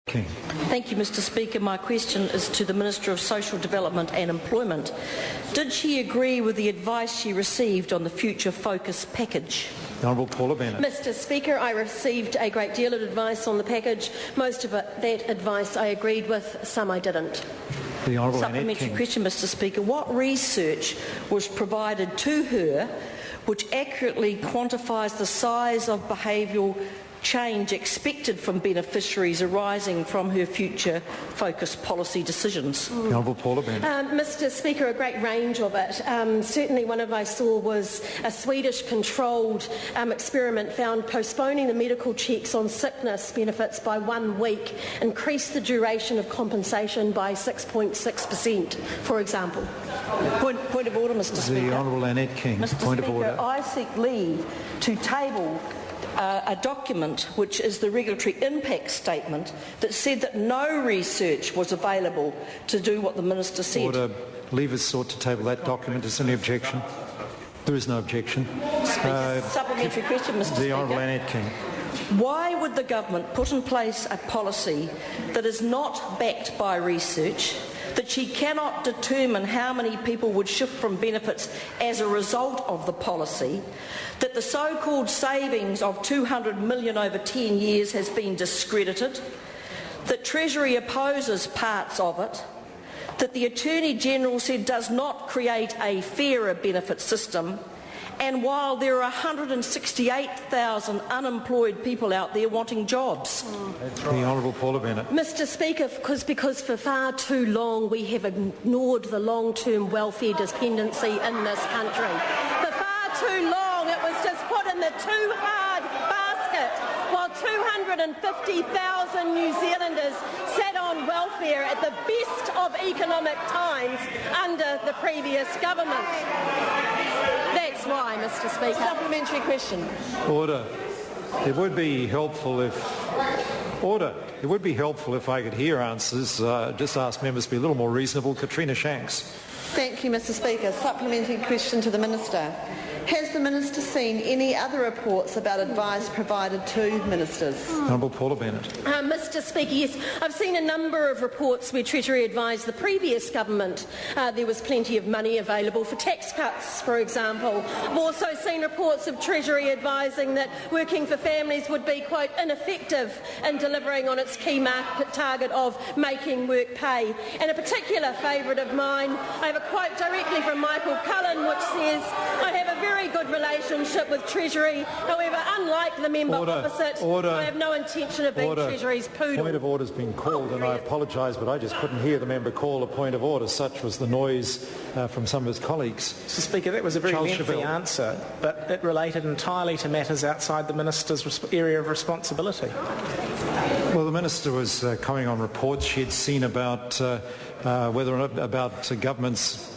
King. Thank you, Mr Speaker. My question is to the Minister of Social Development and Employment. Did she agree with the advice she received on the Future Focus package? The Honourable Paula Bennett. Mr Speaker, I received a great deal of advice on the package. Most of that advice I agreed with, some I didn't. The Honourable Annette Supplementary King. question, Mr Speaker. What research was provided to her which accurately quantifies the size of behavioural change expected from beneficiaries arising from her future focus policy decisions? The Honourable Paula Bennett. Mr Speaker, a great range of it. Certainly one of I saw was a Swedish controlled experiment found postponing the medical checks on sickness benefits by 1 week increased the duration of compensation by 6.6%, for example. Point of order, Mr Speaker. The Honourable Annette King. Mr. Point Speaker, of order. I seek leave to table a document which is the regulatory impact statement that said that no research was available to do what the Minister said. Order. Leave is sought to table that document. Is there any objection? There is no objection. Supplementary question, Mr Speaker. The Honourable Annette King. Why would the government put in place a policy that is not backed by research, that she cannot determine how many people would shift from benefits as a result of the policy, that the so-called savings of $200 million over 10 years has been discredited, that Treasury opposes parts of it, that the Attorney-General said does not create a fairer benefit system, and while there are 168,000 unemployed people out there wanting jobs? The Honourable Paula Bennett. Mr Speaker, because for far too long we have ignored the long-term welfare dependency in this country. For far too long it was just put in the too hard basket while 250,000 New Zealanders sat on welfare at the best of economic times under the previous government. That's why, Mr Speaker. Supplementary question. Order. It would be helpful if I could hear answers. Just ask members to be a little more reasonable. Katrina Shanks. Thank you, Mr Speaker. Supplementary question to the Minister. Has the Minister seen any other reports about advice provided to ministers? Honourable Paula Bennett. Mr Speaker, yes, I've seen a number of reports where Treasury advised the previous government there was plenty of money available for tax cuts, for example. I've also seen reports of Treasury advising that working for families would be, quote, ineffective in delivering on its key market target of making work pay. And a particular favourite of mine, I have a quote directly from Michael Cullen which says, I have a very good relationship with Treasury. However, unlike the member opposite, I have no intention of being Treasury's poodle. Point of order has been called, and I apologise, but I just couldn't hear the member call a point of order. Such was the noise from some of his colleagues. Mr Speaker, that was a very lengthy answer, but it related entirely to matters outside the Minister's area of responsibility. Well, the Minister was commenting on reports she had seen about whether or not about governments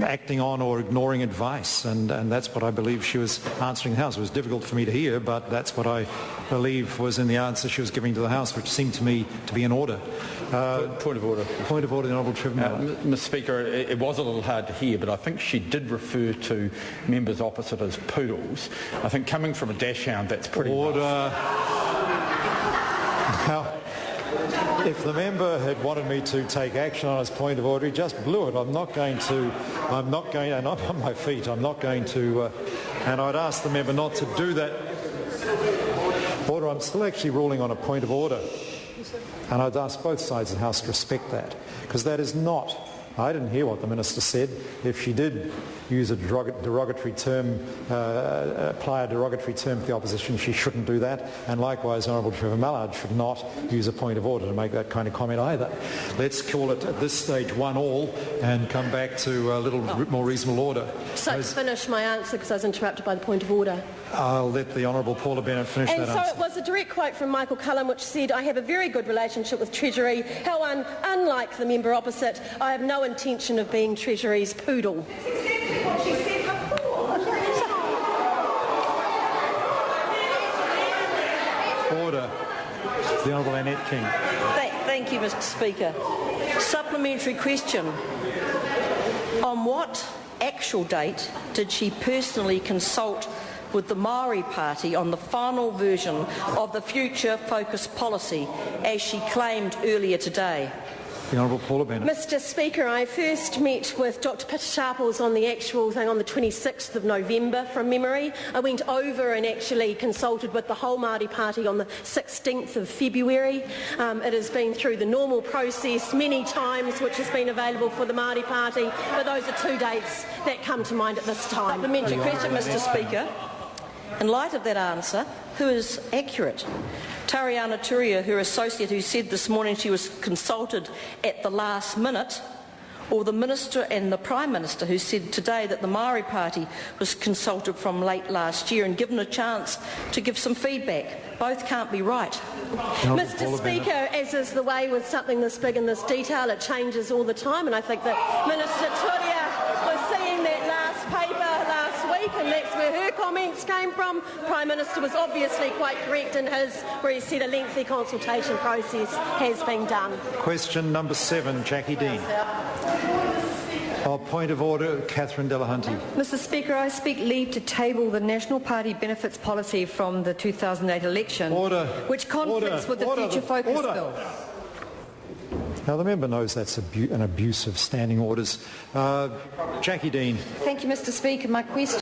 acting on or ignoring advice, and that's what I believe she was answering the House. It was difficult for me to hear, but that's what I believe was in the answer she was giving to the House, which seemed to me to be in order. Point of order. Point of order, the Honourable Trevor Mallard. Mr Speaker, it was a little hard to hear, but I think she did refer to members opposite as poodles. I think coming from a dachshund, that's pretty order. Now, if the member had wanted me to take action on his point of order, he just blew it. I'm not going to, and I'm on my feet, I'm not going to, and I'd ask the member not to do that. Order, I'm still actually ruling on a point of order. And I'd ask both sides of the House to respect that, because that is not, I didn't hear what the Minister said. If she did use a derogatory term, apply a derogatory term to the opposition, she shouldn't do that. And likewise, Honourable Trevor Mallard should not use a point of order to make that kind of comment either. Let's call it at this stage 1-1 and come back to a little more reasonable order. So finish my answer because I was interrupted by the point of order. I'll let the Honourable Paula Bennett finish that answer. And so it was a direct quote from Michael Cullen which said, I have a very good relationship with Treasury. How unlike the member opposite, I have no intention of being Treasury's poodle. She said before. Order. The Honourable Annette King. Thank you, Mr Speaker. Supplementary question. On what actual date did she personally consult with the Maori Party on the final version of the Future Focus policy, as she claimed earlier today? The Honourable Paula Bennett. Mr Speaker, I first met with Dr Peter Sharples on the actual thing on the 26th of November from memory. I went over and actually consulted with the whole Māori Party on the 16th of February. It has been through the normal process many times which has been available for the Māori Party, but those are two dates that come to mind at this time. Supplementary question, Mr Speaker. In light of that answer, who is accurate? Tariana Turia, her associate, who said this morning she was consulted at the last minute, or the Minister and the Prime Minister who said today that the Maori Party was consulted from late last year and given a chance to give some feedback? Both can't be right. Mr Speaker, as is the way with something this big and this detail, it changes all the time, and I think that Minister Turia was seeing that last paper last week, and that's where her comments came from. Prime Minister was obviously quite correct in his, where he said a lengthy consultation process has been done. Question number 7, Jackie Dean. Point of order, Catherine Delahunty. Mr Speaker, I seek leave to table the National Party benefits policy from the 2008 election, which conflicts with the Future Focus bill. Now, the member knows that's an abuse of standing orders. Jackie Dean. Thank you, Mr Speaker. My question